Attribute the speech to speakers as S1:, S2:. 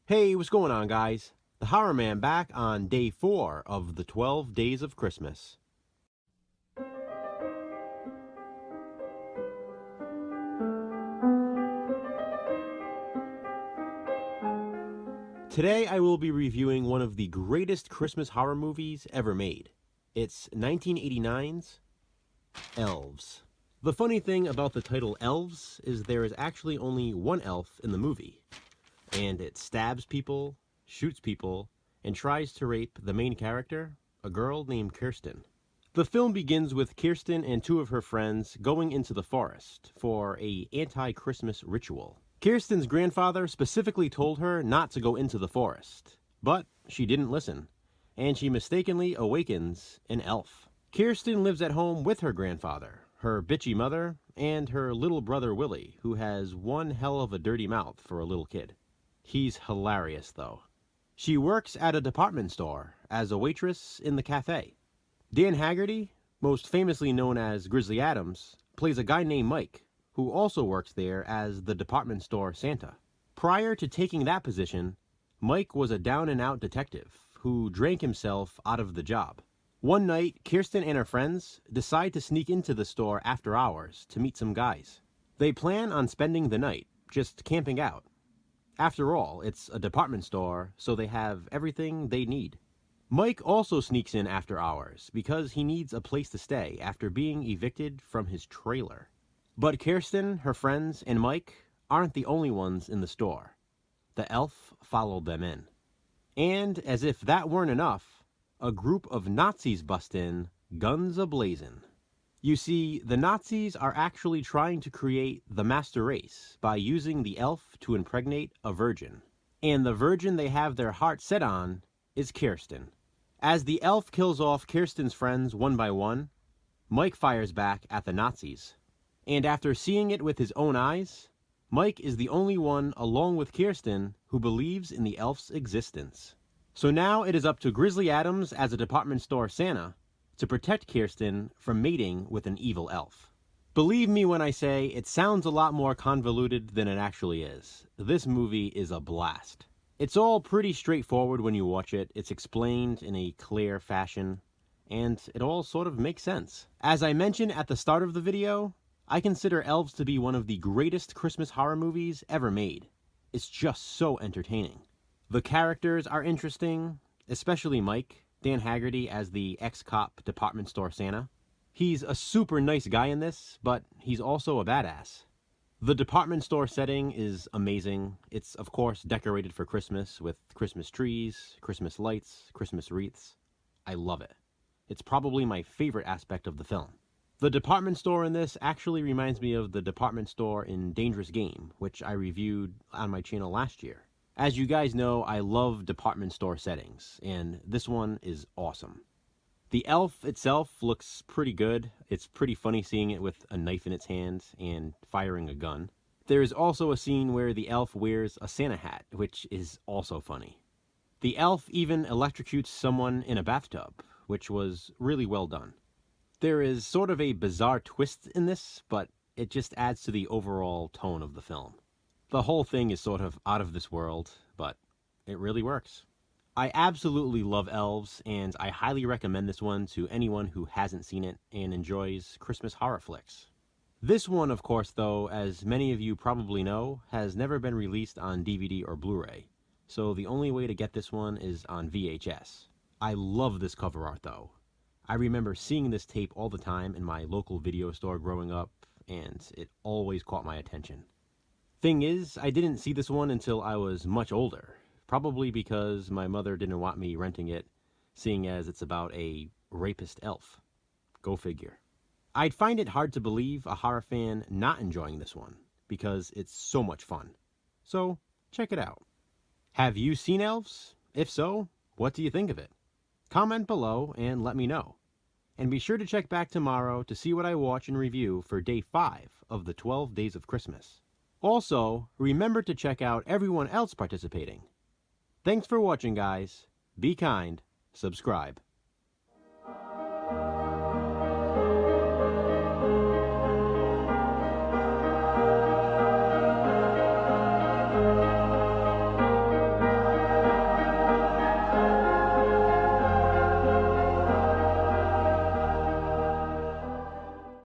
S1: Hey, what's going on, guys? The Horror Man back on day 4 of the 12 Days of Christmas. Today I will be reviewing one of the greatest Christmas horror movies ever made. It's 1989's Elves. The funny thing about the title Elves is there is actually only one elf in the movie, and it stabs people, shoots people, and tries to rape the main character, a girl named Kirsten. The film begins with Kirsten and two of her friends going into the forest for a anti-Christmas ritual. Kirsten's grandfather specifically told her not to go into the forest, but she didn't listen, and she mistakenly awakens an elf. Kirsten lives at home with her grandfather, her bitchy mother, and her little brother Willie, who has one hell of a dirty mouth for a little kid. He's hilarious, though. She works at a department store as a waitress in the cafe. Dan Haggerty, most famously known as Grizzly Adams, plays a guy named Mike, who also works there as the department store Santa. Prior to taking that position, Mike was a down-and-out detective who drank himself out of the job. One night, Kirsten and her friends decide to sneak into the store after hours to meet some guys. They plan on spending the night, just camping out. After all, it's a department store, so they have everything they need. Mike also sneaks in after hours because he needs a place to stay after being evicted from his trailer. But Kirsten, her friends, and Mike aren't the only ones in the store. The elf followed them in. And as if that weren't enough, a group of Nazis bust in, guns a-blazing. You see, the Nazis are actually trying to create the master race by using the elf to impregnate a virgin. And the virgin they have their heart set on is Kirsten. As the elf kills off Kirsten's friends one by one, Mike fires back at the Nazis. And after seeing it with his own eyes, Mike is the only one, along with Kirsten, who believes in the elf's existence. So now it is up to Grizzly Adams as a department store Santa to protect Kirsten from mating with an evil elf. Believe me when I say it sounds a lot more convoluted than it actually is. This movie is a blast. It's all pretty straightforward when you watch it. It's explained in a clear fashion, and it all sort of makes sense. As I mentioned at the start of the video, I consider Elves to be one of the greatest Christmas horror movies ever made. It's just so entertaining. The characters are interesting, especially Mike, Dan Haggerty as the ex-cop department store Santa. He's a super nice guy in this, but he's also a badass. The department store setting is amazing. It's, of course, decorated for Christmas with Christmas trees, Christmas lights, Christmas wreaths. I love it. It's probably my favorite aspect of the film. The department store in this actually reminds me of the department store in Dangerous Game, which I reviewed on my channel last year. As you guys know, I love department store settings, and this one is awesome. The elf itself looks pretty good. It's pretty funny seeing it with a knife in its hand and firing a gun. There is also a scene where the elf wears a Santa hat, which is also funny. The elf even electrocutes someone in a bathtub, which was really well done. There is sort of a bizarre twist in this, but it just adds to the overall tone of the film. The whole thing is sort of out of this world, but it really works. I absolutely love Elves, and I highly recommend this one to anyone who hasn't seen it and enjoys Christmas horror flicks. This one, of course, though, as many of you probably know, has never been released on DVD or Blu-ray, so the only way to get this one is on VHS. I love this cover art, though. I remember seeing this tape all the time in my local video store growing up, and it always caught my attention. Thing is, I didn't see this one until I was much older, probably because my mother didn't want me renting it, seeing as it's about a rapist elf. Go figure. I'd find it hard to believe a horror fan not enjoying this one, because it's so much fun. So, check it out. Have you seen Elves? If so, what do you think of it? Comment below and let me know. And be sure to check back tomorrow to see what I watch and review for day 5 of the 12 Days of Christmas. Also, remember to check out everyone else participating. Thanks for watching, guys. Be kind. Subscribe.